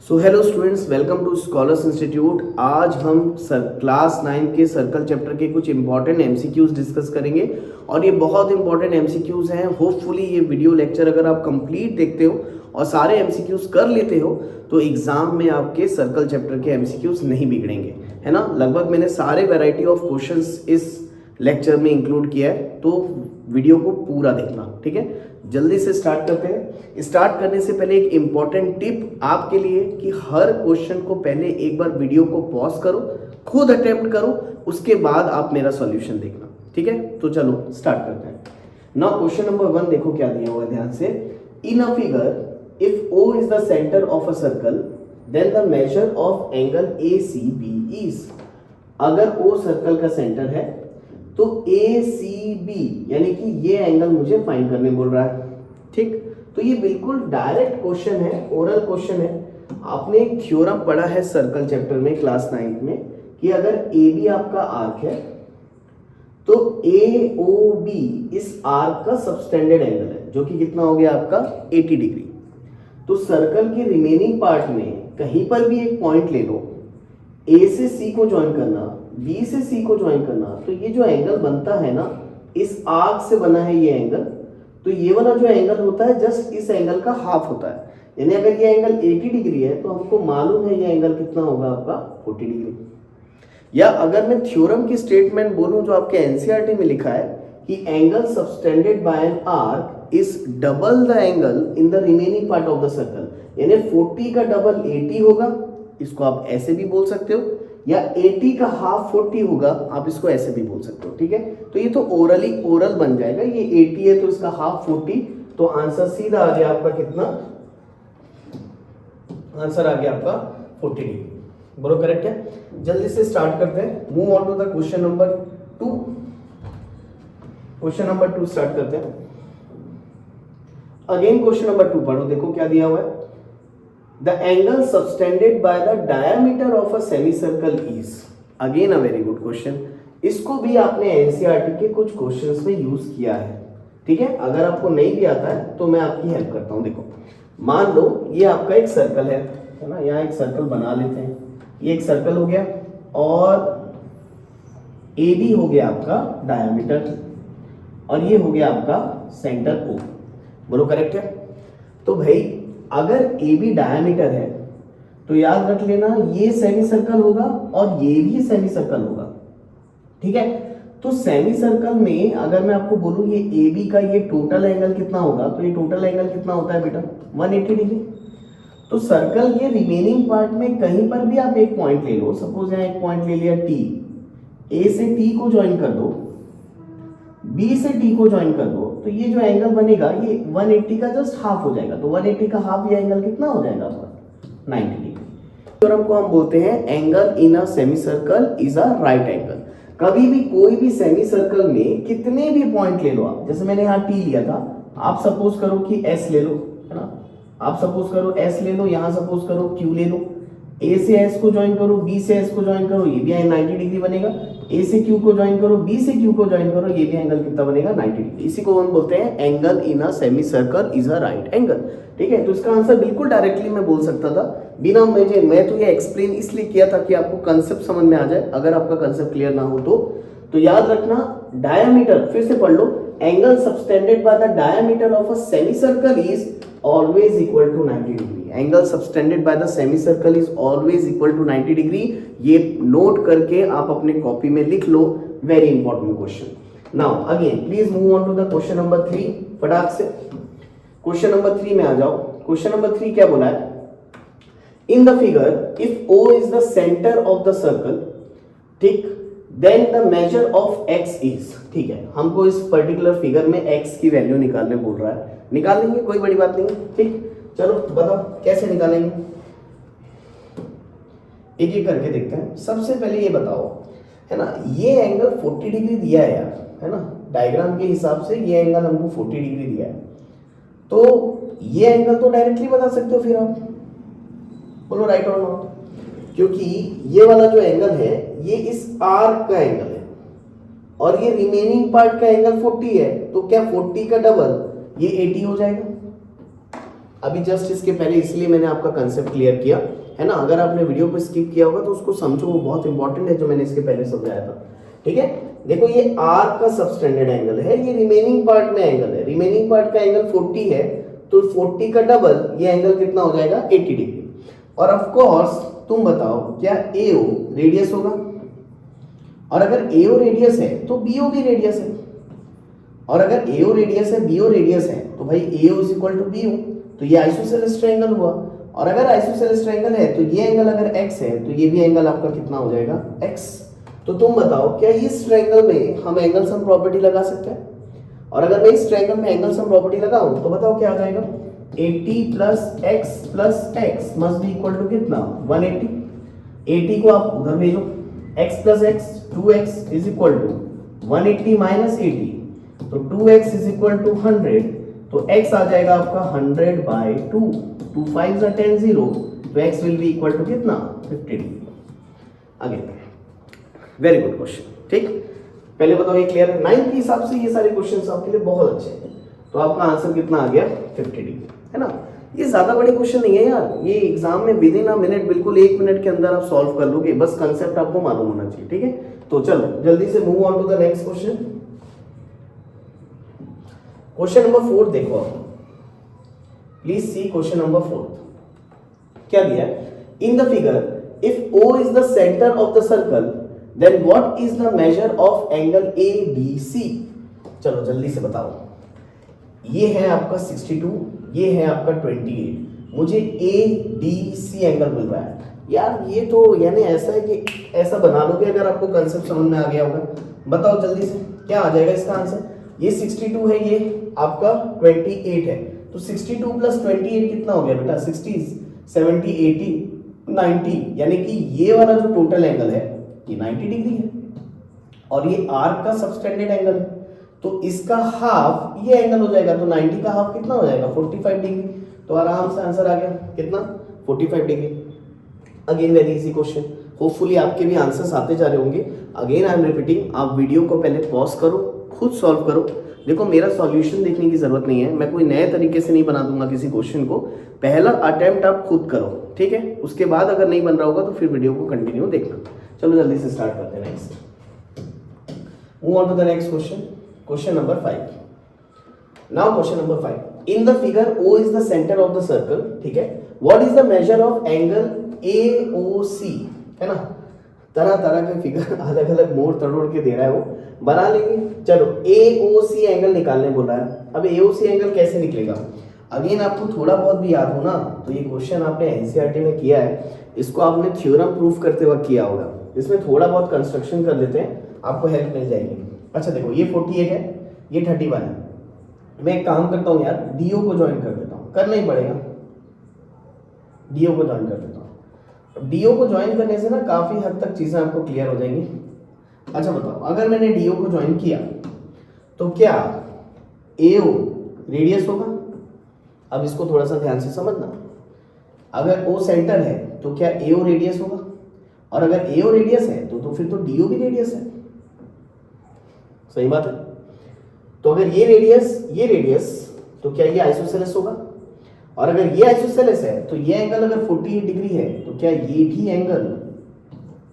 So hello students, welcome to scholars institute. आज हम class 9 के सर्कल चैप्टर के कुछ इंपॉर्टेंट एमसीक्यूज डिस्कस करेंगे और ये बहुत इंपॉर्टेंट एमसीक्यूज हैं। होपफुली ये वीडियो लेक्चर अगर आप कंप्लीट देखते हो और सारे एमसीक्यूज कर लेते हो तो एग्जाम में आपके सर्कल चैप्टर के एमसीक्यूज नहीं बिगड़ेंगे, है ना। लगभग मैंने सारे वैरायटी ऑफ क्वेश्चंस इस लेक्चर में इंक्लूड किया है, तो वीडियो को पूरा देखना, ठीक है। जल्दी से स्टार्ट करते हैं। स्टार्ट करने से पहले एक इम्पॉर्टेंट टिप आपके लिए कि हर क्वेश्चन को पहले एक बार वीडियो को पॉज करो, खुद अटेम्प्ट करो, उसके बाद आप मेरा सॉल्यूशन देखना, ठीक है। तो चलो स्टार्ट करते हैं। नाउ क्वेश्चन नंबर 1 देखो क्या दिया हुआ है, ध्यान से। In a figure if O is the centre of a circle then the measure of angle ACB is. अगर O सर्कल का सेंटर है तो ACB यानी कि ये एंगल मुझे फाइंड करने बोल रहा है, ठीक। तो ये बिल्कुल डायरेक्ट क्वेश्चन है, ओरल क्वेश्चन है। आपने एक थ्योरम पढ़ा है सर्कल चैप्टर में क्लास 9 में कि अगर AB आपका आर्क है तो AOB इस आर्क का सबटेंडेड एंगल है, जो कि कितना हो गया आपका 80 डिग्री। तो सर्कल के रिमेनिंग पार्ट में कहीं पर भी एक पॉइंट ले लो, A से C को ज्वाइन करना, B से C को ज्वाइन करना, तो ये जो एंगल बनता है ना, इस आर्क से बना है ये एंगल। तो ये वाला जो एंगल होता है जस्ट इस एंगल का हाफ होता है, यानी अगर ये एंगल 80 डिग्री है तो हमको मालूम है ये एंगल कितना होगा आपका 40 डिग्री। या अगर मैं थ्योरम की स्टेटमेंट बोलूं जो आपके एनसीईआरटी में लिखा है कि angle subtended bye an arc is double the angle in the remaining part of the circle, यानी 40 का डबल 80 होगा, इसको आप ऐसे भी बोल सकते हो, या 80 का हाफ 40 होगा, आप इसको ऐसे भी बोल सकते हो, ठीक है। तो ये तो ओरल बन जाएगा। ये 80 है तो इसका हाफ 40, तो आंसर सीधा आ गया आपका कितना, आंसर आ गया आपका 40 डिग्री। बोलो करेक्ट है। जल्दी से स्टार्ट करते हैं, move on to the question number 2। Question number 2 start करते हैं। अगेन क्वेश्चन नंबर 2 पढ़ो, देखो क्या दिया हुआ है। The angle subtended by the diameter of a semicircle is, again a very good question। इसको भी आपने एनसीईआरटी के कुछ क्वेश्चंस में यूज किया है, ठीक है। अगर आपको नहीं भी आता है तो मैं आपकी हेल्प करता हूं। देखो, मान लो ये आपका एक सर्कल है ना, यहाँ एक सर्कल बना लेते हैं। ये एक सर्कल हो गया और AB हो गया आपका डायमीटर और ये हो गया आपका सेंटर O। बोलो करेक्ट है। तो भाई अगर AB डायमीटर है तो याद रख लेना ये सेमी सर्कल होगा और ये भी सेमी सर्कल होगा, ठीक है। तो सेमी सर्कल में अगर मैं आपको बोलूं ये AB का ये टोटल एंगल कितना होगा, तो ये टोटल एंगल कितना होता है बेटा 180 डिग्री। तो सर्कल के रिमेनिंग पार्ट में कहीं पर भी आप एक पॉइंट ले लो, सपोज यहाँ एक पॉइंट ले लिया T, A से T को ज्वाइन कर दो, B से T को ज्वाइन कर दो, तो ये जो एंगल बनेगा ये 180 का जस्ट हाफ हो जाएगा। तो 180 का हाफ ये एंगल कितना हो जाएगा आपका 90 डिग्री। थ्योरम को हम बोलते हैं angle in a semi circle is a right angle. कभी भी कोई भी सेमी सर्कल में कितने भी पॉइंट ले लो आप, जैसे मैंने यहाँ T लिया था, आप सपोज करो कि S ले लो, है ना। आप सपोज करो S ले लो, यहाँ सपोज करो Q ले लो, A से S को ज्वाइन करो, B से S को ज्वाइन करो, ये भी 90 डिग्री बनेगा। A से Q को ज्वाइन करो, B से Q को ज्वाइन करो, ये भी एंगल कितना बनेगा 90 डिग्री। इसी को हम बोलते हैं angle in a semi circle is a right angle, ठीक है। तो इसका आंसर बिल्कुल डायरेक्टली मैं बोल सकता था बिना मैं तो ये एक्सप्लेन इसलिए किया था कि आपको कंसेप्ट समझ में आ जाए। अगर आपका कंसेप्ट क्लियर ना हो तो याद रखना डायमीटर, फिर से पढ़ लो, angle subtended by the diameter of a semi circle is always equal to 90 degree। Angle subtended by the semi circle is always equal to 90 degree. ये नोट करके आप अपने कॉपी में लिख लो, very important question. Now again please move on to the question number 3। फटाक से question number 3 में आ जाओ। क्वेश्चन नंबर 3 क्या बोला है, in the figure if O is the centre of the circle, ठीक, then the measure of x is, ठीक है। हमको इस पर्टिकुलर फिगर में x की वैल्यू निकालने बोल रहा है, निकाल लेंगे, कोई बड़ी बात नहीं, ठीक। चलो बताओ कैसे निकालेंगे, एक एक करके देखते हैं। सबसे पहले ये बताओ, है ना, ये एंगल 40 डिग्री दिया है यार, है ना, डायग्राम के हिसाब से ये एंगल हमको 40 डिग्री दिया है। तो ये एंगल तो डायरेक्टली बता सकते हो फिर आप, बोलो राइट और नॉट, क्योंकि ये वाला जो एंगल है ये इस आर्क का एंगल है और ये रिमेनिंग पार्ट का एंगल 40 है, तो क्या 40 का डबल ये 80 हो जाएगा। अभी जस्ट इसके पहले, इसलिए मैंने आपका कंसेप्ट क्लियर किया है ना। अगर आपने वीडियो को स्किप किया होगा तो उसको समझो, वो बहुत इंपॉर्टेंट है जो मैंने इसके पहले समझाया था। ठीक है, देखो ये आर्क का सबस्टेंडेड एंगल है, ये रिमेनिंग पार्ट में एंगल है। रिमेनिंग पार्ट का एंगल 40 है, तो 40 का डबल ये एंगल कितना हो जाएगा 80 डिग्री। और ऑफ कोर्स तुम बताओ क्या AO रेडियस होगा, और अगर AO रेडियस है तो BO भी रेडियस है, और अगर AO रेडियस है BO रेडियस है तो भाई AO is equal to BO, तो ये आइसोसेलेस ट्रायंगल हुआ। और अगर आइसोसेलेस ट्रायंगल है तो ये एंगल अगर x है तो ये भी एंगल आपका कितना हो जाएगा x। तो तुम बताओ क्या इस ट्रायंगल में हम एंगल सम प्रॉपर्टी लगा सकते हैं? और अगर मैं इस ट्रायंगल में एंगल सम प्रॉपर्टी लगाऊं तो बताओ क्या आ जाएगा, 80 plus x must be equal to कितना 180। 80 को आप उधर भेजो, x plus x 2x is equal to 180 minus 80, तो 2x इज इक्वल टू 100, तो x आ जाएगा आपका 100/2, 2 5 10 0, तो x will be equal to कितना 50 degree. Again very good question. ठीक, पहले बताओ ये क्लियर है? 9 के हिसाब से ये सारे क्वेश्चंस आपके लिए बहुत अच्छे हैं। तो आपका आंसर कितना आ गया 50 डिग्री, है ना। ये ज्यादा बड़े क्वेश्चन नहीं है यार, ये एग्जाम में विद इन अ मिनट, बिल्कुल 1 मिनट के अंदर आप सॉल्व कर लोगे, बस कंसेप्ट आपको मालूम होना चाहिए। ठीक है, तो चलो जल्दी से move on to the next question. Question number 4 देखो आप, प्लीज सी क्वेश्चन नंबर 4 क्या दिया है। In the figure if O is the centre of the circle then what is the measure of angle ABC। चलो जल्दी से बताओ, ये है आपका 62, ये है आपका 28, मुझे ADC एंगल मिल रहा है। यार ये तो यानी ऐसा है कि ऐसा बना लोगे अगर आपको कंसेप्ट समझ में आ गया होगा। बताओ जल्दी से क्या आ जाएगा इसका आंसर। ये 62 है, ये आपका 28 है, तो 62 प्लस 28 कितना हो गया बेटा 60, 70, 80, 90, यानी कि ये वाला जो टोटल एंगल है ये 90 डिग्री है, और ये आर्क का सबस्टेंडेड एंगल है, तो इसका हाफ ये एंगल हो जाएगा, तो 90 का हाफ कितना हो जाएगा 45 डिग्री। तो आराम से आंसर आ गया कितना 45 degree. Again very easy question, hopefully आपके भी आंसर्स आते जा रहे होंगे। अगेन आई एम रिपीटिंग, आप वीडियो को पहले पॉज करो, खुद सॉल्व करो। देखो मेरा सॉल्यूशन देखने की जरूरत नहीं है, मैं कोई नए तरीके से नहीं बना दूंगा किसी क्वेश्चन को। पहला अटेम्प्ट आप खुद करो, ठीक है, उसके बाद अगर नहीं बन रहा होगा तो फिर वीडियो को कंटिन्यू देखना। चलो जल्दी से स्टार्ट करते हैं। Next move on to the next question, question number 5। Now question number 5, in the figure O is the centre of the circle, ठीक है, what is the measure of angle AOC, है ना। तरह तरह के फिगर अलग अलग मोड़ तोड़ के दे रहा है, वो बना लेंगे। चलो AOC एंगल निकालने बोल रहा है। अब AOC एंगल कैसे निकलेगा, अगेन आपको थोड़ा बहुत भी याद हो ना, तो ये क्वेश्चन आपने एनसीईआरटी में किया है, इसको आपने थ्योरम प्रूफ करते वक्त किया होगा। इसमें थोड़ा बहुत कंस्ट्रक्शन कर लेते हैं, आपको हेल्प मिल जाएगी। अच्छा देखो ये 48 है, ये 31 है। मैं एक काम करता हूँ यार, DO को ज्वाइन कर देता हूँ, करना ही पड़ेगा, DO को ज्वाइन कर देता हूँ। DO को ज्वाइन करने से ना काफी हद तक चीजें आपको क्लियर हो जाएंगी। अच्छा बताओ, अगर मैंने DO को ज्वाइन किया तो क्या AO रेडियस होगा? अब इसको थोड़ा सा ध्यान से समझना, अगर O सेंटर है तो क्या AO रेडियस होगा, और अगर AO रेडियस है तो फिर तो DO भी रेडियस है, सही बात है। तो अगर ये रेडियस तो क्या ये आइसोसेलेस होगा, और अगर ये आइसोसेलेस है तो ये एंगल अगर 48 डिग्री है तो क्या ये भी एंगल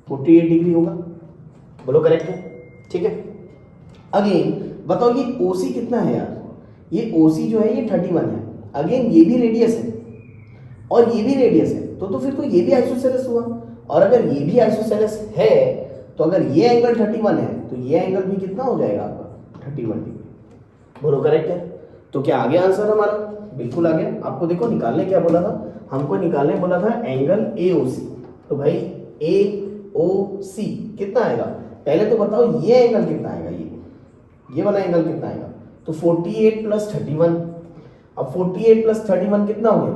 48 डिग्री होगा? बोलो करेक्ट है, ठीक है। अगेन बताओ ये OC कितना है यार, ये OC जो है ये 31 है, अगेन ये भी रेडियस है और ये भी रेडियस है, तो फिर तो ये भी आइसोसेलेस हुआ, और अगर ये भी आइसोसेलेस है तो अगर ये एंगल 31 है तो ये एंगल भी कितना हो जाएगा आपका 31 डिग्री। बोलो करेक्ट है। तो क्या आ गया आंसर हमारा? बिल्कुल आ गया। आपको देखो निकालने क्या बोला था, हमको निकालने बोला था एंगल AOC, तो भाई AOC कितना आएगा, पहले तो बताओ ये एंगल कितना आएगा, ये वाला एंगल कितना आएगा, तो 48 प्लस 31, अब 48 प्लस 31 कितना हो गया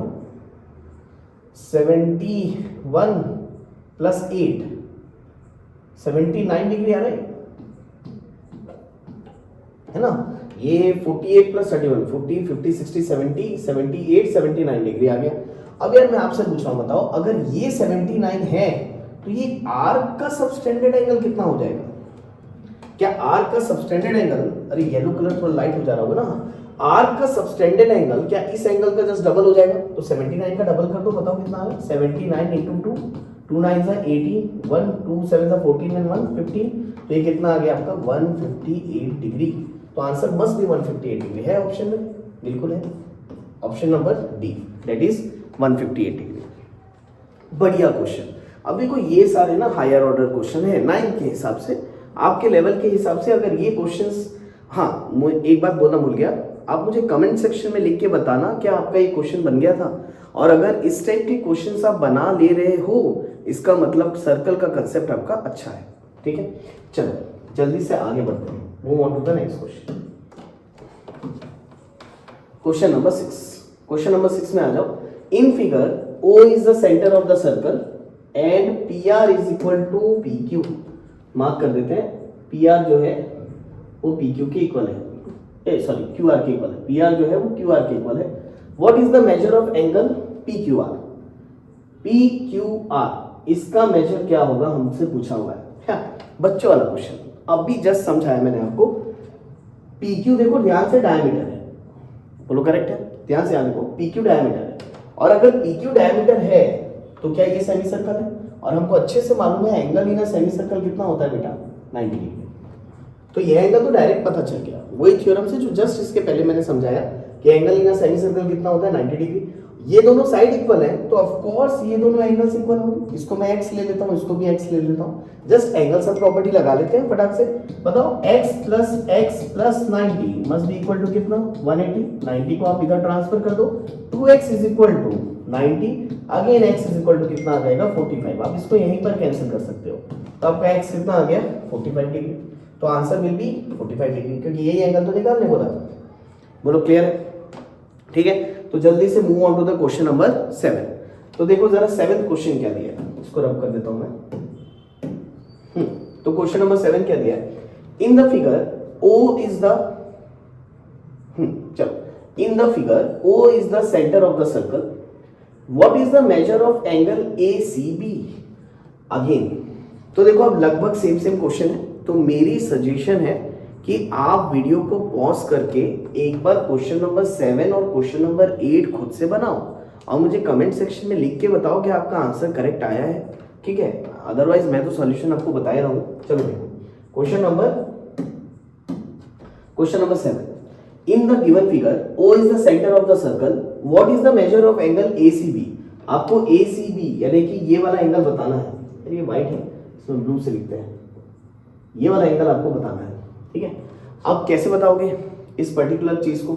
71 प्लस 8 79 डिग्री आ रहा है ना। ये 48 प्लस 31 40 50 60 70 78 79 डिग्री आ गया। अब यार मैं आपसे पूछ रहा हूं, बताओ अगर ये 79 है तो ये आर्क का सबस्टेंडेड एंगल कितना हो जाएगा? क्या आर्क का सबस्टेंडेड एंगल, अरे येलो कलर थोड़ा लाइट हो जा रहा होगा ना, आर्क का सबटेंडेड एंगल क्या इस एंगल का जस्ट डबल हो जाएगा? तो 79 का डबल कर दो, बताओ कितना आएगा? 79 इंटू 2, 2 9 सा 18, 1 2 7 सा 14 एंड 1 15, तो ये कितना आ गया आपका 158 डिग्री। तो आंसर मस्ट बी 158 डिग्री है ऑप्शन में, बिल्कुल है option number D, that is 158 degree. बढ़िया क्वेश्चन। अब देखो ये सारे ना हायर ऑर्डर क्वेश्चन है 9 के हिसाब से, आपके लेवल के हिसाब से। अगर ये क्वेश्चंस, हाँ एक बात बोलना भूल गया, आप मुझे कमेंट सेक्शन में लिख के बताना क्या आपका ये क्वेश्चन बन गया था, और अगर इस टाइप के क्वेश्चंस आप बना ले रहे हो इसका मतलब सर्कल का कंसेप्ट आपका अच्छा है, ठीक है। चलो जल्दी से आगे बढ़ते हैं, move on to the next question. Question number 6, question number 6 में आ जाओ। In figure O is the centre of the circle and PR is equal to PQ। Mark कर देते हैं, PR जो है वो PQ के इक्वल है, सॉरी QR के इक्वल है, PR जो है वो QR के इक्वल है। What is the measure of angle PQR? PQR इसका मेजर क्या होगा हमसे पूछा हुआ है, बच्चों वाला क्वेश्चन। अब भी जस्ट समझाया मैंने आपको। PQ देखो ध्यान से डायमीटर है, बोलो करेक्ट है, ध्यान से देखो PQ डायमीटर है, और अगर PQ डायमीटर है तो क्या ये सेमी सर्कल है? और हमको अच्छे से मालूम है angle in a semi circle कितना होता है बेटा, 90 डिग्री। तो ये एंगल तो डायरेक्ट पता चल गया, वही थ्योरम से जो जस्ट इसके पहले मैंने समझाया कि angle in a semi circle कितना होता है, 90 डिग्री। ये दोनों साइड इक्वल है तो ऑफ कोर्स ये दोनों एंगल्स इक्वल होंगे। इसको मैं x ले लेता हूँ, इसको भी x ले लेता हूँ, जस्ट एंगल सब प्रॉपर्टी लगा लेते हैं फटाक से। बताओ x plus 90 must be equal to कितना, 180। 90 को आप इधर ट्रांसफर कर दो, 2x is equal to 90, again x is equal to कितना आ जाएगा 45। आप इसको यहीं पर कैंसिल कर सकते हो, तो आपका x कितना आ गया 45 डिग्री। तो आंसर विल बी 45 डिग्री, क्योंकि यही एंगल तो निकालने बोला। बोलो क्लियर है, ठीक है। तो जल्दी से move on to the question number 7। तो देखो जरा 7th क्वेश्चन क्या दिया है, इसको रब कर देता हूं मैं। तो क्वेश्चन नंबर 7 क्या दिया है? In the figure O is the, चलो, in the figure O is the centre of the circle, what is the measure of angle ACB? Again तो देखो अब लगभग सेम क्वेश्चन है, तो मेरी सजेशन है कि आप वीडियो को पॉज करके एक बार क्वेश्चन नंबर 7 और क्वेश्चन नंबर 8 खुद से बनाओ और मुझे कमेंट सेक्शन में लिख के बताओ कि आपका आंसर करेक्ट आया है, ठीक है। अदरवाइज मैं तो सॉल्यूशन आपको बता ही रहा हूं। चलो देखो question number 7। In the given figure O is the centre of the circle, what is the measure of angle ACB? आपको ACB यानी कि ये वाला एंगल बताना है। ये व्हाइट है, इसमें ब्लू से लिखते हैं, ये वाला एंगल आपको बताना है, ठीक है। अब कैसे बताओगे इस पर्टिकुलर चीज को?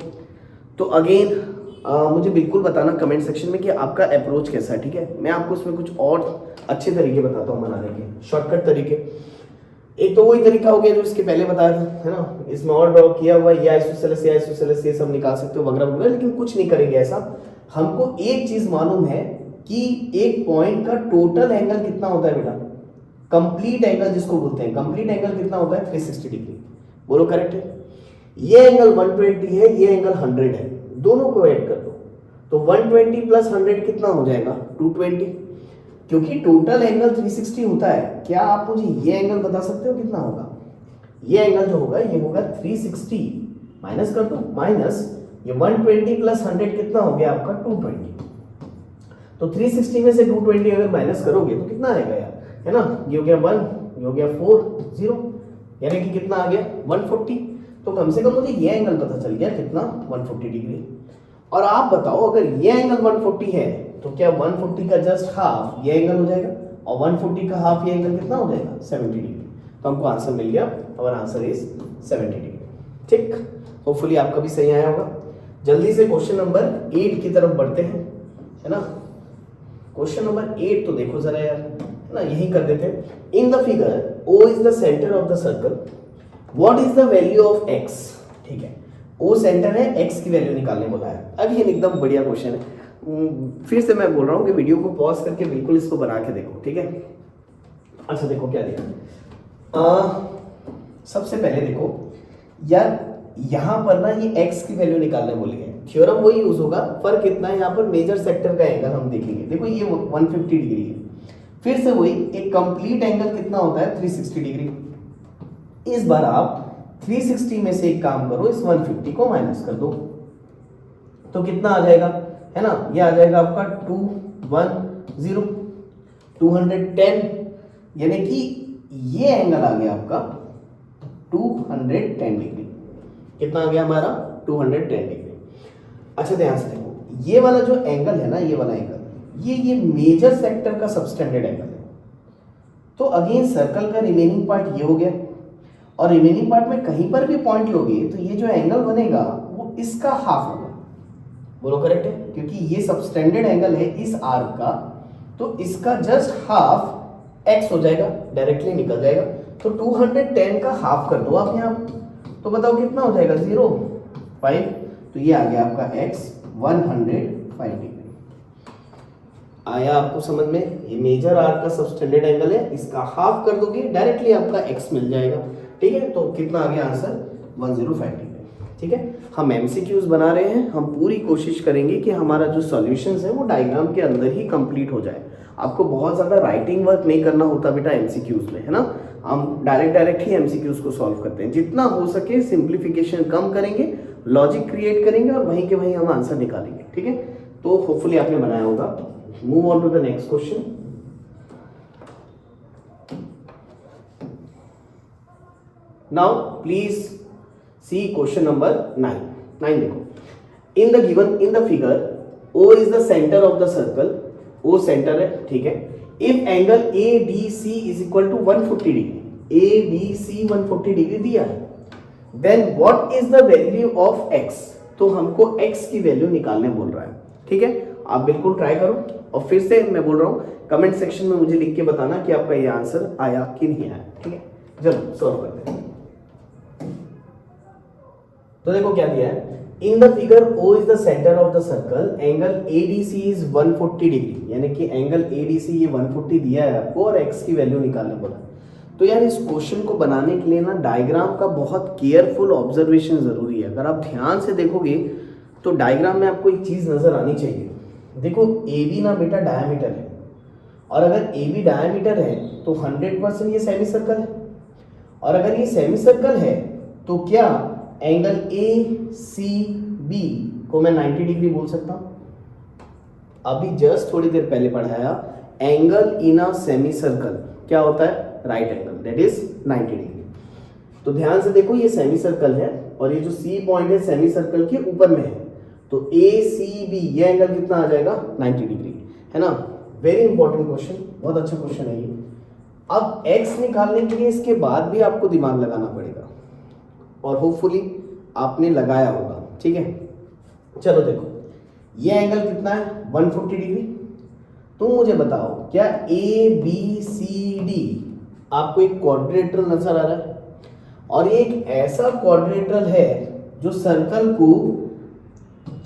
तो अगेन मुझे बिल्कुल बताना कमेंट सेक्शन में कि आपका अप्रोच कैसा है, ठीक है। मैं आपको इसमें कुछ और अच्छे तरीके बताता हूँ बनाने के, शॉर्टकट तरीके। एक तो वही तरीका हो गया जो इसके पहले बताया था, है ना, इसमें और ड्रॉ किया हुआ ये आइसोसेलेस ये सब निकाल सकते हो वगैरह वगैरह, लेकिन कुछ नहीं करेंगे ऐसा। हमको एक चीज मालूम है कि एक पॉइंट का टोटल एंगल कितना होता है बेटा, कंप्लीट एंगल जिसको बोलते हैं, कंप्लीट एंगल कितना होता है 360 डिग्री। बोलो करेक्ट है। ये एंगल 120 है, ये एंगल 100 है, दोनों को ऐड कर दो तो 120 प्लस 100 कितना हो जाएगा 220, क्योंकि टोटल एंगल 360 होता है। क्या आप मुझे ये एंगल बता सकते हो कितना होगा? ये एंगल जो होगा ये होगा 360, माइनस कर दो, माइनस ये 120 प्लस 100 कितना हो गया आपका 220। तो 360 में से 220 अगर माइनस करोगे तो कितना आएगा यार, है ना, ये हो गया 1, ये हो गया 4 0, यानी कि कितना आ गया 140। तो कम से कम मुझे ये एंगल पता चल गया कितना 140 डिग्री। और आप बताओ अगर ये एंगल 140 है तो क्या 140 का जस्ट हाफ ये एंगल हो जाएगा, और 140 का हाफ ये एंगल कितना हो जाएगा 70 डिग्री। तो हमको आंसर मिल गया, और आंसर इज 70 डिग्री, ठीक। होपफुली आपका भी सही आया होगा। जल्दी से क्वेश्चन नंबर 8 की तरफ बढ़ते हैं, है ना। क्वेश्चन नंबर 8 तो देखो जरा यार, है ना, यही कर देते हैं। इन the figure O is the centre of the circle, what is the value of x? ठीक है, O सेंटर है, x की वैल्यू निकालने बोला है। अब ये एकदम बढ़िया क्वेश्चन है, फिर से मैं बोल रहा हूँ कि वीडियो को पॉज करके बिल्कुल इसको बना के देखो, ठीक है। अच्छा देखो क्या दिया, सबसे पहले देखो यार, यहाँ पर ना ये x की वैल्यू निकालने बोली है, थ्योरम वही यूज होगा, फर्क इतना है यहाँ पर मेजर सेक्टर का एंगल हम देखेंगे। देखो ये 150 डिग्री है, फिर से वही एक कंप्लीट एंगल कितना होता है 360 डिग्री। इस बार आप 360 में से एक काम करो, इस 150 को माइनस कर दो, तो कितना आ जाएगा, है ना, ये आ जाएगा आपका 210 210, यानी कि ये एंगल आ गया आपका 210 डिग्री। कितना आ गया हमारा 210 डिग्री। अच्छा ध्यान से देखो, ये वाला जो एंगल है ना, ये वाला एंगल, ये मेजर सेक्टर का सबस्टेंडेड एंगल है। तो अगेन सर्कल का रिमेनिंग पार्ट ये हो गया, और रिमेनिंग पार्ट में कहीं पर भी पॉइंट लोगे तो ये जो एंगल बनेगा वो इसका हाफ होगा। बोलो करेक्ट है, क्योंकि ये सबस्टेंडेड एंगल है इस आर्क का, तो इसका जस्ट हाफ एक्स हो जाएगा, डायरेक्टली निकल जाएगा। तो 210 का हाफ कर दो आप यहाँ, तो बताओ कितना हो जाएगा, 0.5, तो ये आ गया आपका एक्स 105 डिग्री। आया आपको समझ में, ये मेजर आर्क का सबस्टेंडेड एंगल है, इसका हाफ कर दोगे डायरेक्टली आपका एक्स मिल जाएगा। ठीक है, तो कितना आ गया आंसर 105 डिग्री। ठीक है, हम एमसीक्यूज बना रहे हैं, हम पूरी कोशिश करेंगे कि हमारा जो सॉल्यूशंस है वो डायग्राम के अंदर ही कंप्लीट हो जाए। आपको बहुत ज़्यादा राइटिंग वर्क नहीं करना होता बेटा एमसीक्यूज में, है ना। हम डायरेक्ट ही एमसीक्यूज को सॉल्व करते हैं। जितना हो सके सिंप्लीफिकेशन कम करेंगे, लॉजिक क्रिएट करेंगे और वहीं के वहीं हम आंसर निकालेंगे। ठीक है, तो होपफुली आपने बनाया होगा। Move on to the next question. Now please see question number 9 देखो, in the given in the figure O is the centre of the circle, O centre है, ठीक है। If angle ADC is equal to 140 degree, ADC 140 degree दिया है, then what is the value of x, तो हमको x की value निकालने बोल रहा है। ठीक है, आप बिल्कुल ट्राई करो, और फिर से मैं बोल रहा हूं कमेंट सेक्शन में मुझे लिख के बताना कि आपका ये आंसर आया कि नहीं आया। ठीक है, चलो सॉल्व करते हैं। तो देखो क्या दिया है, in the figure O is the centre of the circle, angle ADC is 140 degree, यानी कि एंगल ADC ये 140 दिया है आपको, और x की वैल्यू निकालने बोला। तो यार इस क्वेश्चन को बनाने के लिए ना डायग्राम का बहुत केयरफुल ऑब्जर्वेशन जरूरी है। अगर आप ध्यान से देखोगे तो डायग्राम में आपको एक चीज नजर आनी चाहिए। देखो AB ना बेटा डायमीटर है, और अगर AB डायमीटर है तो 100% ये सेमी सर्कल है, और अगर ये सेमी सर्कल है तो क्या एंगल ACB को मैं 90 डिग्री बोल सकता हूं? अभी जस्ट थोड़ी देर पहले पढ़ाया, angle in a semi circle क्या होता है, right angle, that is 90 degree. तो ध्यान से देखो, ये सेमी सर्कल है और ये जो C पॉइंट है सेमी सर्कल के ऊपर में है, तो ACB ये एंगल कितना आ जाएगा, 90 डिग्री, है ना। वेरी इंपॉर्टेंट क्वेश्चन, बहुत अच्छा क्वेश्चन है ये। अब x निकालने के लिए इसके बाद भी आपको दिमाग लगाना पड़ेगा, और होपफुली आपने लगाया होगा। ठीक है, चलो देखो ये एंगल कितना है, 140 डिग्री। तुम मुझे बताओ क्या ABCD आपको एक क्वाड्रेटरल नजर आ रहा है, और ये एक ऐसा क्वाड्रेटरल है जो सर्कल को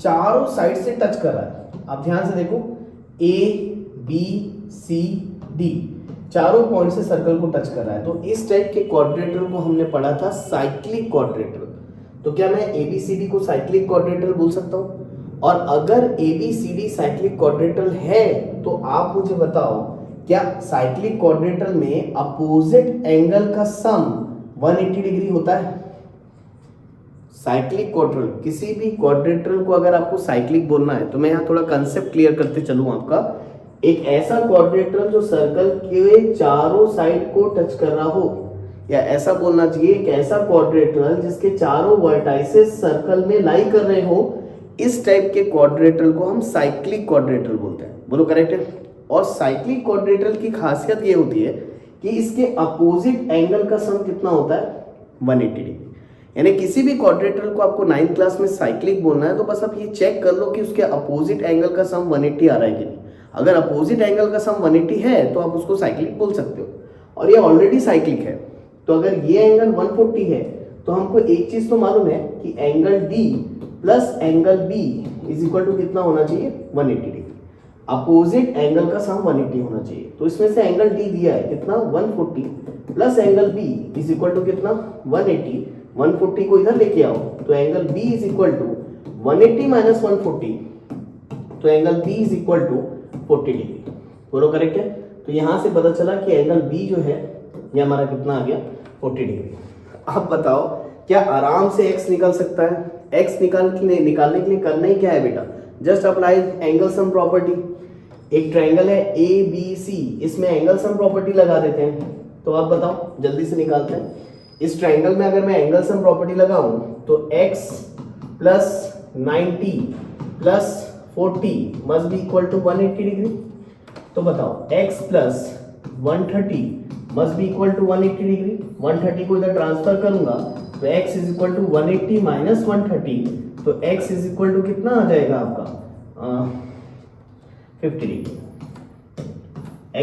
चारों साइड से टच कर रहा है। आप ध्यान से देखो, ABCD चारों पॉइंट से सर्कल को टच कर रहा है। तो इस टाइप के क्वाड्रेटरल को हमने पढ़ा था साइक्लिक क्वाड्रेटरल। तो क्या मैं ABCD को साइक्लिक क्वाड्रेटरल बोल सकता हूं? और अगर ABCD साइक्लिक क्वाड्रेटरल है तो आप मुझे बताओ क्या साइक्लिक क्वाड्रेटरल में अपोजिट एंगल का सम 180 डिग्री होता है? साइक्लिक क्वाड्रेटरल, किसी भी क्वाड्रेटरल को अगर आपको साइक्लिक बोलना है तो मैं यहाँ थोड़ा कंसेप्ट क्लियर करते चलूं आपका। एक ऐसा क्वाड्रेटरल जो सर्कल के चारों साइड को टच कर रहा हो, या ऐसा बोलना चाहिए एक ऐसा क्वाड्रेटरल जिसके चारों वर्टाइसेस सर्कल में लाई कर रहे हो, इस टाइप के क्वाड्रेटरल को हम साइक्लिक क्वाड्रेटरल बोलते हैं। बोलो करेक्ट है। और साइक्लिक क्वाड्रेटरल की खासियत ये होती है कि इसके अपोजिट एंगल का सम कितना होता है, 180 डिग्री। यानी किसी भी क्वाड्रेटरल को आपको 9th क्लास में साइक्लिक बोलना है तो बस आप ये चेक कर लो कि उसके अपोजिट एंगल का सम 180 आ रहा है कि नहीं। अगर अपोजिट एंगल का सम 180 है तो आप उसको साइक्लिक बोल सकते हो, और ये ऑलरेडी साइक्लिक है। तो अगर ये एंगल 140 है तो हमको एक चीज तो मालूम है कि angle D plus angle B is equal to कितना होना चाहिए, 180 डिग्री। अपोजिट एंगल का सम 180 होना चाहिए। तो इसमें से एंगल D दिया है कितना, 140 plus angle B is equal to कितना, 180। 140 को इधर लेके आओ तो angle B is equal to 180 minus 140, तो angle B is equal to 40 degree. बोलो करेक्ट है। तो यहां से पता चला कि एंगल B जो है ये हमारा कितना आ गया, 40 डिग्री। अब बताओ क्या आराम से x निकल सकता है? x निकालने के लिए करना ही क्या है बेटा, just apply angle sum property. एक ट्रायंगल है ए बी सी, इसमें एंगल सम प्रॉपर्टी लगा देते हैं। तो आप बताओ, जल्दी से निकालते हैं। इस ट्रायंगल में अगर मैं एंगल सम प्रॉपर्टी लगाऊं तो x plus 90 plus 40 must be equal to 180 degree. तो बताओ x plus 130 must be equal to 180 degree. 130 को इधर ट्रांसफर करूंगा तो x is equal to 180 minus 130, तो x इज इक्वल टू कितना आ जाएगा आपका 50 degree.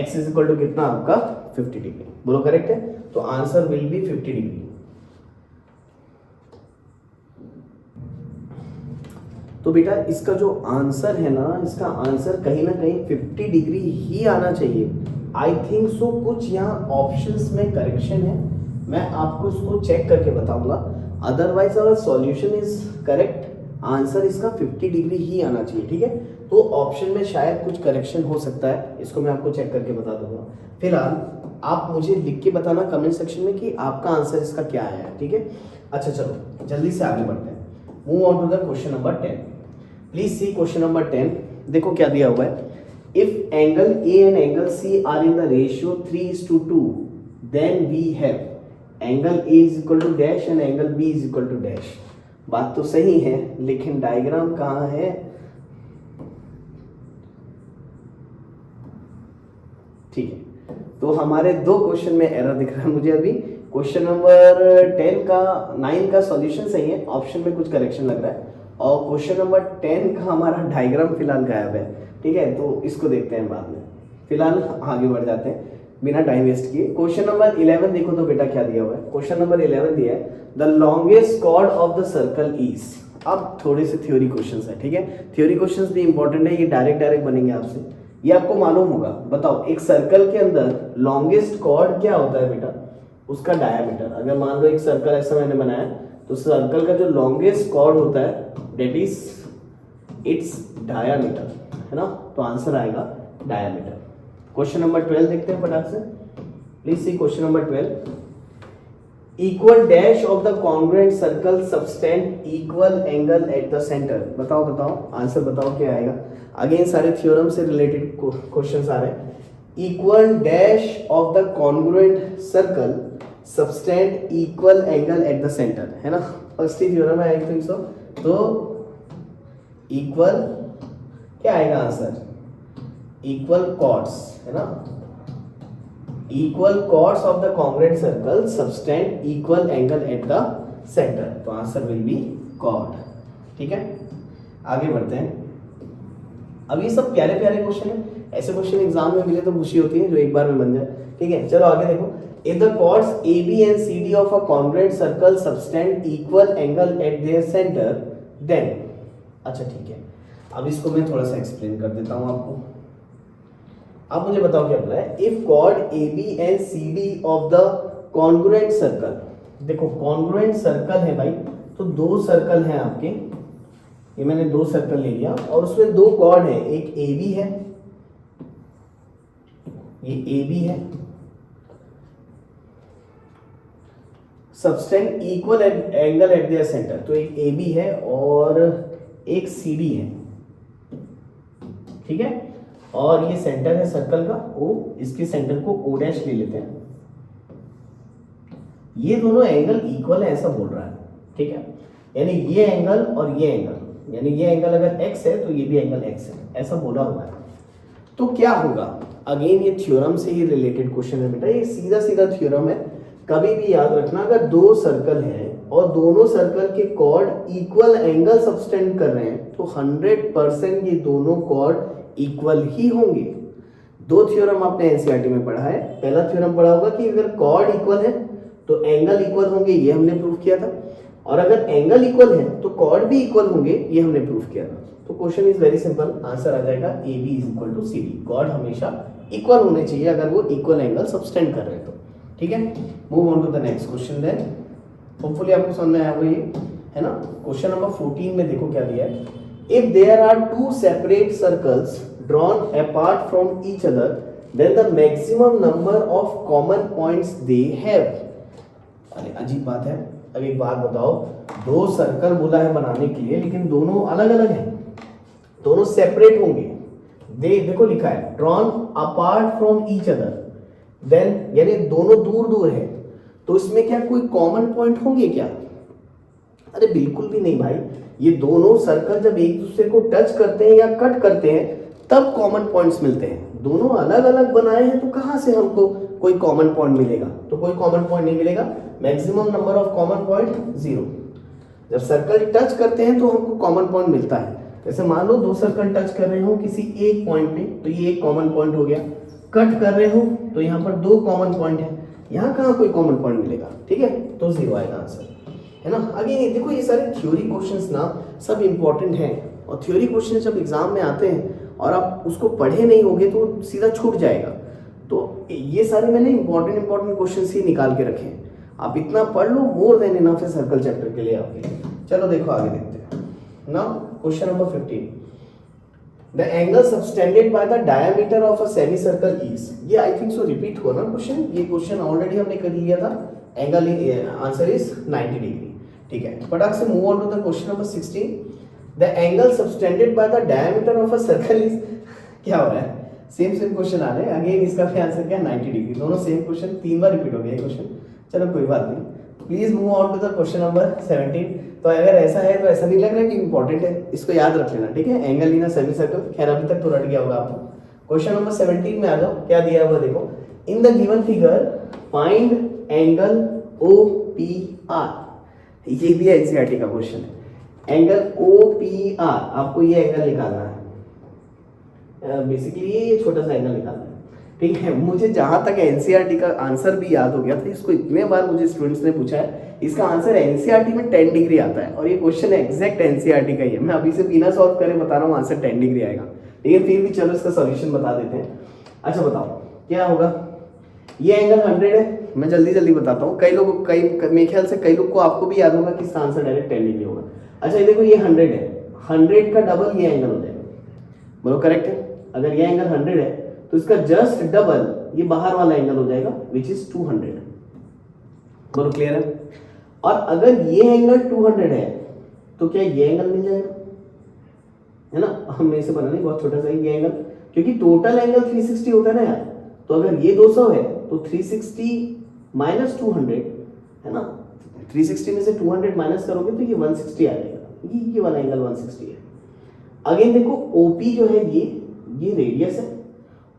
x is equal to कितना आपका 50 डिग्री। बोलो करेक्ट है? तो आंसर विल बी 50 डिग्री। तो बेटा इसका जो आंसर है ना, इसका आंसर कहीं ना कहीं 50 डिग्री ही आना चाहिए। आई थिंक सो कुछ यहाँ ऑप्शंस में करेक्शन है, मैं आपको उसको चेक करके बताऊंगा। अदरवाइज अगर सॉल्यूशन इज करेक्ट, आंसर इसका 50 डिग्री ही आना चाहिए। ठीक है, तो ऑप्शन में शायद कुछ करेक्शन हो सकता है, इसको मैं आपको चेक करके बता दूंगा। फिलहाल आप मुझे लिख के बताना कमेंट सेक्शन में कि आपका आंसर इसका क्या आया है। ठीक है, अच्छा चलो जल्दी से आगे बढ़ते हैं। Move on to the question number 10। Please see question number 10। देखो क्या दिया हुआ है, if angle A and angle C are in the ratio 3:2, then we have angle A is equal to dash and angle B is equal to dash. बात तो सही है, लेकिन डायग्राम कहाँ है? ठीक है, तो हमारे दो क्वेश्चन में एरर दिख रहा है मुझे अभी। क्वेश्चन नंबर 10 का 9 का सॉल्यूशन सही है, ऑप्शन में कुछ करेक्शन लग रहा है, और क्वेश्चन नंबर 10 का हमारा डायग्राम फिलहाल गायब है। ठीक है, तो इसको देखते हैं बाद में। फिलहाल आगे बढ़ जाते हैं बिना टाइम वेस्ट किए। क्वेश्चन नंबर 11 देखो तो बेटा क्या दिया हुआ है। क्वेश्चन नंबर 11 दिया है the longest chord of the circle is. अब थोड़े से थ्योरी क्वेश्चंस है। ठीक है, थ्योरी क्वेश्चंस भी इंपॉर्टेंट है, ये डायरेक्ट बनेंगे आपसे, ये आपको मालूम होगा। बताओ एक सर्कल के अंदर लॉन्गेस्ट कॉर्ड क्या होता है बेटा? उसका डायमीटर। अगर मान लो एक सर्कल ऐसा मैंने बनाया, तो सर्कल का जो लॉन्गेस्ट कॉर्ड होता है दैट इज इट्स डायमीटर, है ना? तो आंसर आएगा डायमीटर। क्वेश्चन नंबर 12 देखते हैं फटाक से। Please see question number 12। Equal dash of the congruent circle subtend equal angle at the centre. बताओ बताओ आंसर बताओ क्या आएगा। अगेन सारे थ्योरम से रिलेटेड क्वेश्चंस आ रहे हैं। Equal dash of the congruent circle subtend equal angle at the centre, है ना? फर्स्ट ही थ्योरम है आई थिंक सो। तो इक्वल क्या आएगा आंसर? इक्वल कॉर्ड्स, है ना? Equal chords of the congruent circle subtend equal angle at the centre, तो answer will be chord. ठीक है, आगे बढ़ते हैं। अब ये सब प्यारे प्यारे क्वेश्चन है, ऐसे क्वेश्चन एग्जाम में मिले तो खुशी होती है जो एक बार में बन जाए। ठीक है, चलो आगे देखो। If the chords AB and CD of a congruent circle subtend equal angle at their center, then अच्छा ठीक है, अब इसको मैं थोड़ा सा एक्सप्लेन कर देता हूं आपको। अब मुझे बताओ क्या बोला है। If chord AB and CD of the congruent circle, देखो कॉन्ग्रुएंट सर्कल है भाई, तो दो सर्कल हैं आपके, ये मैंने दो सर्कल ले लिया और उसमें दो कॉर्ड है, एक AB है, ये AB है, subtend equal angle eight there centre, तो एक AB है और एक CD है। ठीक है, और ये सेंटर है सर्कल का O, इसके सेंटर को O डैश ले लेते हैं। ये दोनों एंगल इक्वल है ऐसा बोल रहा है। ठीक है, यानी ये एंगल और ये एंगल, यानी ये एंगल अगर x है तो ये भी एंगल x है, ऐसा बोला हुआ है। तो क्या होगा? अगेन ये थ्योरम से ही रिलेटेड क्वेश्चन है बेटा, ये सीधा सीधा थ्योरम है। कभी भी याद रखना, अगर दो सर्कल हैं और दोनों सर्कल के कॉर्ड इक्वल एंगल सबटेंड कर रहे हैं तो 100% ये दोनों कॉर्ड इक्वल ही होंगे। दो थ्योरम आपने एनसीईआरटी में पढ़ा है। पहला थ्योरम पढ़ा होगा कि अगर कॉर्ड इक्वल है तो एंगल इक्वल होंगे, ये हमने प्रूव किया था, और अगर एंगल इक्वल है तो कॉर्ड भी इक्वल होंगे, ये हमने प्रूव किया था। तो question is very simple, answer आ जाएगा AB is equal to CD। Chord हमेशा इक्वल होने चाहिए अगर वो इक्वल एंगल सबटेंड कर रहे हैं तो। ठीक है, move on to the next question then. Hopefully आपको समझ में आया वो, ये है ना? क्वेश्चन नंबर 14 में देखो क्या दिया है। If there are two separate circles drawn apart from each other, then the maximum number of common points they have. अरे अजीब बात है, अब एक बात बताओ, दो सर्कल बोला है बनाने के लिए, लेकिन दोनों अलग अलग हैं, दोनों सेपरेट होंगे। देखो लिखा है drawn apart from each other, then यानी दोनों दूर दूर है, तो इसमें क्या कोई कॉमन पॉइंट होंगे क्या? अरे बिल्कुल भी नहीं भाई, ये दोनों सर्कल जब एक दूसरे को टच करते हैं या कट करते हैं तब कॉमन पॉइंट्स मिलते हैं। दोनों अलग अलग बनाए हैं तो कहां से हमको कोई कॉमन पॉइंट मिलेगा? तो कोई कॉमन पॉइंट नहीं मिलेगा। Maximum number of common point 0। जब सर्कल टच करते हैं तो हमको कॉमन पॉइंट मिलता है। जैसे मान लो दो सर्कल टच कर रहे हो किसी एक पॉइंट पे, तो ये एक कॉमन पॉइंट हो गया। कट कर रहे हो तो यहाँ पर दो कॉमन पॉइंट है, यहाँ कहाँ कोई कॉमन पॉइंट मिलेगा? ठीक है, तो 0 आएगा आंसर, है ना। आगे देखो ये सारे थ्योरी क्वेश्चंस ना सब इंपॉर्टेंट हैं, और थ्योरी क्वेश्चन जब एग्जाम में आते हैं और आप उसको पढ़े नहीं होगे तो सीधा छूट जाएगा। तो ये सारे मैंने इंपॉर्टेंट क्वेश्चंस ही निकाल के रखे हैं, आप इतना पढ़ लो, मोर देन इनफ है सर्कल चैप्टर के लिए आपके। चलो देखो आगे देखते हैं। Now question number 15, the angle subtended by the diameter of a semi circle is. ये आई थिंक सो रिपीट हुआ ना क्वेश्चन, ये क्वेश्चन ऑलरेडी हमने कर लिया था। Angle answer is 90 degree. ठीक है, फटाक से move on to the question number 16, the angle subtended by the diameter of a circle is. क्या हो रहा है? सेम क्वेश्चन आ रहे हैं अगेन, इसका भी आंसर क्या? 90 डिग्री। दोनों सेम क्वेश्चन, 3 बार रिपीट हो गया ये क्वेश्चन। चलो कोई बात नहीं, please move on to the question number 17। तो अगर ऐसा है तो ऐसा नहीं लग रहा है कि इंपॉर्टेंट है, इसको याद रख लेना। ठीक है, angle in a semi circle, खैर अभी तक तो रट गया होगा आपको। क्वेश्चन नंबर 17 में आ जाओ, क्या दिया हुआ देखो, in the given figure find angle OPR। ये भी एनसीईआरटी का क्वेश्चन है। एंगल OPR, आपको ये एंगल निकालना है। बेसिकली ये छोटा सा एंगल निकालना है। ठीक है, मुझे जहां तक एनसीईआरटी का आंसर भी याद हो गया था, इसको इतने बार मुझे स्टूडेंट्स ने पूछा है, इसका आंसर एनसीईआरटी में 10 डिग्री आता है, और ये क्वेश्चन एग्जैक्ट एनसीईआरटी का ही है। मैं अभी से बिना सॉल्व करे बता रहा हूँ आंसर 10 डिग्री आएगा, लेकिन फिर भी चलो इसका सॉल्यूशन बता देते हैं। अच्छा बताओ क्या होगा? ये एंगल 100 है, मैं जल्दी जल्दी बताता हूँ। मेरे ख्याल से कई लोग को, आपको भी याद होगा कि इसका आंसर डायरेक्ट 10 डिग्री होगा। अच्छा ये देखो, ये 100 है, 100 का डबल ये एंगल हो जाएगा। बोलो करेक्ट है? अगर ये एंगल 100 है तो इसका जस्ट डबल ये बाहर वाला एंगल हो जाएगा, विच इज 200। बोलो क्लियर है? और अगर ये एंगल 200 है तो क्या ये एंगल मिल जाएगा? है ना, हम इसे बना नहीं, बहुत छोटा सा ये एंगल, क्योंकि टोटल एंगल 360 होता है ना यार। तो अगर ये 200 है तो 360 माइनस 200 है ना, 360 में से 200 माइनस करोगे तो ये 160 आ जाएगा। ये वाला एंगल 160 है। अगेन देखो OP जो है ये रेडियस है,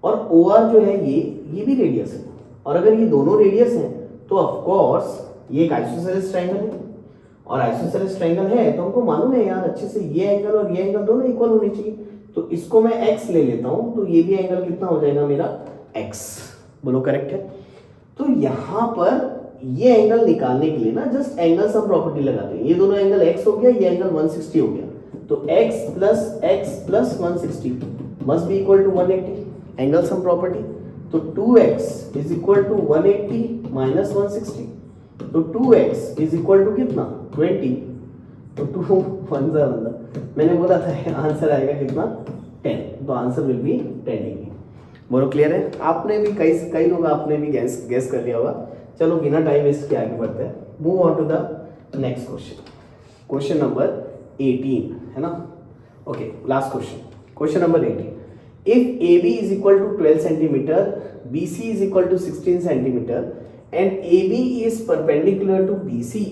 और OR जो है ये भी रेडियस है। और अगर ये दोनों रेडियस हैं तो ऑफ कोर्स ये एक आइसोसेलेस ट्रायंगल है, और आइसोसेलेस ट्रायंगल है तो हमको मालूम है यार अच्छे से, ये एंगल और ये एंगल दोनों इक्वल होने चाहिए। तो इसको मैं x ले लेता हूं, तो ये भी एंगल कितना हो जाएगा मेरा? x। बोलो करेक्ट है? तो यहां पर ये एंगल निकालने के लिए ना जस्ट एंगल सम प्रॉपर्टी लगाते हैं। ये दोनों एंगल x हो गया, ये एंगल 160 हो गया, तो x plus 160 must be equal to 180, angle sum property. तो 2x is equal to 180 minus 160, तो 2x इज इक्वल टू कितना? 20। तो 2 1 सा मतलब मैंने बोला था आंसर आएगा कितना? 10। तो आंसर विल बी 10 डिग्री। बोलो क्लियर है? आपने भी कई लोग आपने भी गेस कर लिया होगा। चलो बिना टाइम वेस्ट के आगे बढ़ते हैं। Move on to the next question, question number 18 है ना। Okay, last question number 18, if AB is equal to 12 centimeter, BC is equal to 16 centimeter, and AB is perpendicular to BC,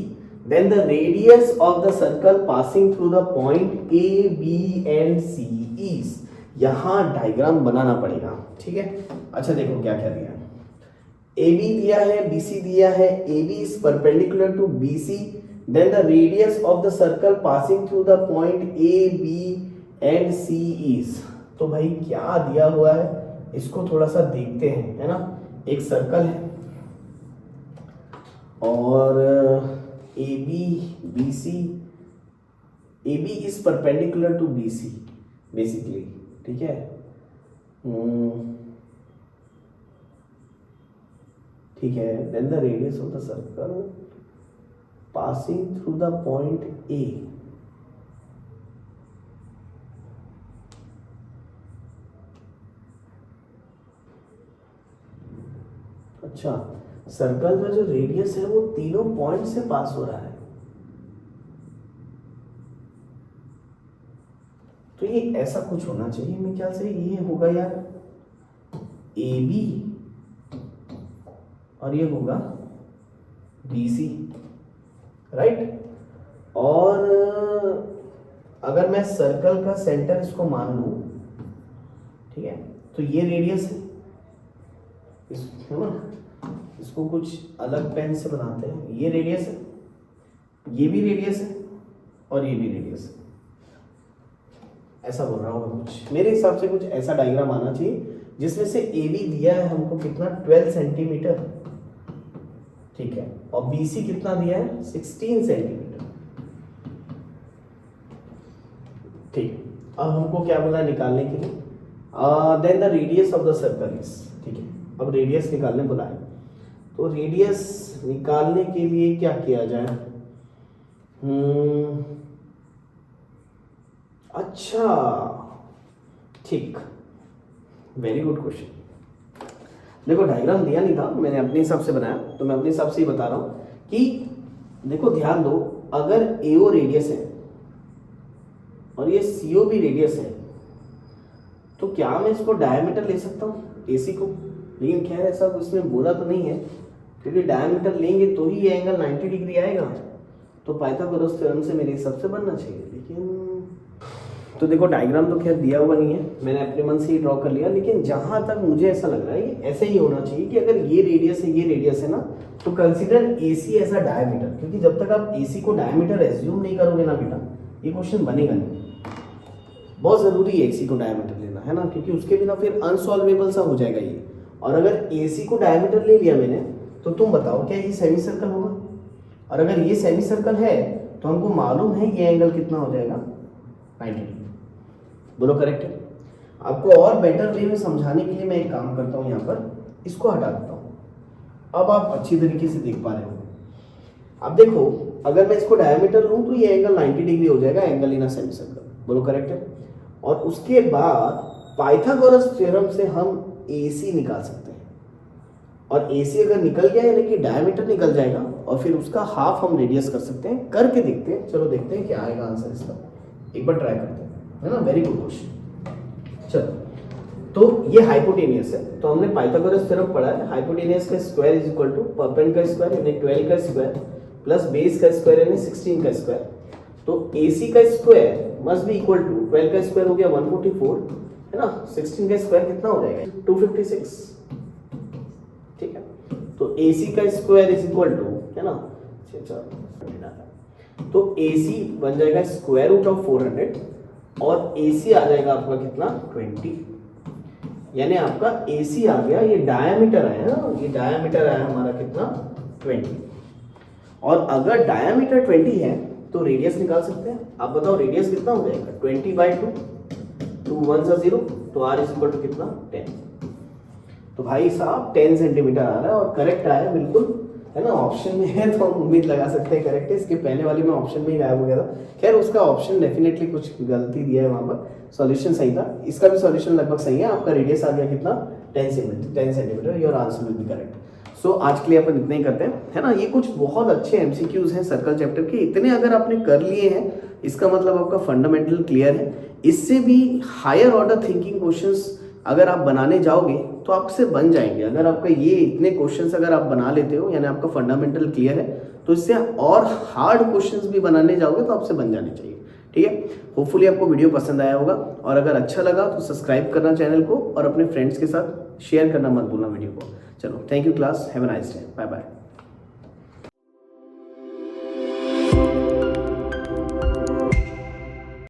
then the radius of the circle passing through the point A, B and C is। यहाँ diagram बनाना पड़ेगा, ठीक है। अच्छा देखो क्या क्या दिया है। AB दिया है, BC दिया है, AB is perpendicular to BC, then the radius of the circle passing through the point A, B and C is। तो भाई क्या दिया हुआ है इसको थोड़ा सा देखते हैं, है ना। एक सर्कल है और AB BC, AB is perpendicular to BC basically, ठीक है। ठीक है, then the radius of the circle passing through the point A। अच्छा, सर्कल का जो रेडियस है वो तीनों पॉइंट से पास हो रहा है, तो ये ऐसा कुछ होना चाहिए, मेरे ख्याल से ये होगा यार ए बी और ये होगा बी सी, राइट। और अगर मैं सर्कल का सेंटर इसको मान लूं, ठीक है, तो ये रेडियस है, है ना, इसको कुछ अलग पेन से बनाते हैं, ये रेडियस है, ये भी रेडियस है और ये भी रेडियस है, ऐसा बोल रहा हूँ कुछ मेरे हिसाब से कुछ ऐसा डायग्राम आना चाहिए जिसमें से ए बी दिया है हमको कितना 12 सेंटीमीटर, ठीक है, और बी सी कितना दिया है 16 सेंटीमीटर, ठीक। अब हमको क्या बोला निकालने के लिए, then the radius of the circle is, ठीक है, अब रेडियस निकालने बोला है, तो रेडियस निकालने के लिए क्या किया जाए, अच्छा, ठीक, वेरी गुड क्वेश्चन। देखो डायग्राम दिया नहीं था, मैंने अपने हिसाब से बनाया, तो मैं अपने हिसाब से ही बता रहा हूं कि देखो ध्यान दो, अगर AO रेडियस है और ये CO भी रेडियस है, तो क्या मैं इसको डायमीटर ले सकता हूँ AC को, लेकिन खैर ऐसा उसमें बोला तो नहीं है, क्योंकि डायमीटर लेंगे तो ही ये एंगल 90 डिग्री आएगा, तो पाइथागोरस थ्योरम से मेरे हिसाब से बनना चाहिए, लेकिन तो देखो डायग्राम तो खैर दिया हुआ नहीं है, मैंने अपने मन से ही ड्रॉ कर लिया, लेकिन जहां तक मुझे ऐसा लग रहा है ये ऐसे ही होना चाहिए कि अगर ये रेडियस है, ये रेडियस है ना, तो consider AC as a diameter, क्योंकि जब तक आप AC को डायमीटर एज्यूम नहीं करोगे ना बेटा, ये क्वेश्चन बनेगा नहीं। बहुत जरूरी है AC को डायमीटर लेना, है ना, क्योंकि उसके बिना फिर अनसॉल्वेबल सा हो जाएगा ये। और अगर AC को डायमीटर ले लिया मैंने, तो तुम बताओ क्या ये सेमी सर्कल होगा, और अगर ये सेमी सर्कल है तो हमको मालूम है ये एंगल कितना हो जाएगा 90 डिग्री, बोलो करेक्ट है। आपको और बेटर वे में समझाने के लिए मैं एक काम करता हूँ, यहाँ पर इसको हटा देता हूँ, अब आप अच्छी तरीके से देख पा रहे हो। अब देखो अगर मैं इसको डायमीटर लूँ तो ये एंगल 90 डिग्री हो जाएगा, angle in a semi circle, बोलो करेक्ट है। और उसके बाद पाइथागोरस थ्योरम से हम AC निकाल सकते हैं, और AC अगर निकल गया यानी कि डायमीटर निकल जाएगा, और फिर उसका हाफ हम रेडियस कर सकते हैं, करके देखते हैं, चलो देखते हैं क्या आएगा आंसर इसका, एक बार ट्राई करते हैं, है ना, वेरी गुड क्वेश्चन। चलो, तो ये हाइपोटेनियस है, तो हमने पाइथागोरस थ्योरम पढ़ा है, हाइपोटेनियस का square is equal to perpend का स्क्वायर यानी 12 का स्क्वायर प्लस बेस का स्क्वायर यानी 16 का स्क्वायर, तो AC का square must be equal to 12 का स्क्वायर हो गया 144, है ना, 16 का स्क्वायर कितना हो जाएगा 256, ठीक है, तो AC का स्क्वायर इज इक्वल टू, है ना, तो AC बन जाएगा स्क्वायर रूट ऑफ 400 और AC आ जाएगा आपका कितना 20, यानी आपका AC आ गया, ये डायमीटर आया ना, ये डायमीटर आया हमारा कितना 20, और अगर डायमीटर 20 है तो रेडियस निकाल सकते हैं। आप बताओ रेडियस कितना हो जाएगा 20/2, 2 1 0, तो R इज इक्वल टू कितना 10, तो भाई साहब 10 सेंटीमीटर आ रहा है और करेक्ट आया बिल्कुल, है ना, ऑप्शन में है तो हम उम्मीद लगा सकते हैं करेक्ट है। इसके पहले वाली में ऑप्शन में ही गायब हो गया था, खैर उसका ऑप्शन डेफिनेटली कुछ गलती दिया है वहाँ पर, सॉल्यूशन सही था, इसका भी सॉल्यूशन लगभग सही है। आपका रेडियस आ गया कितना 10 centimetre, your answer will be correct. So आज के लिए अपन इतना ही करते हैं, है ना। ये कुछ बहुत अच्छे MCQs हैं सर्कल चैप्टर के, इतने अगर आपने कर लिए हैं इसका मतलब आपका फंडामेंटल क्लियर है। इससे भी हायर ऑर्डर थिंकिंग क्वेश्चंस अगर आप बनाने जाओगे तो आपसे बन जाएंगे। अगर आपका ये इतने क्वेश्चंस अगर आप बना लेते हो यानी आपका फंडामेंटल क्लियर है, तो इससे और हार्ड क्वेश्चंस भी बनाने जाओगे तो आपसे बन जाने चाहिए, ठीक है। होपफुली आपको वीडियो पसंद आया होगा, और अगर अच्छा लगा तो सब्सक्राइब करना चैनल को, और अपने फ्रेंड्स के साथ शेयर करना मत भूलना वीडियो को। चलो, thank you class, have a nice day, bye bye.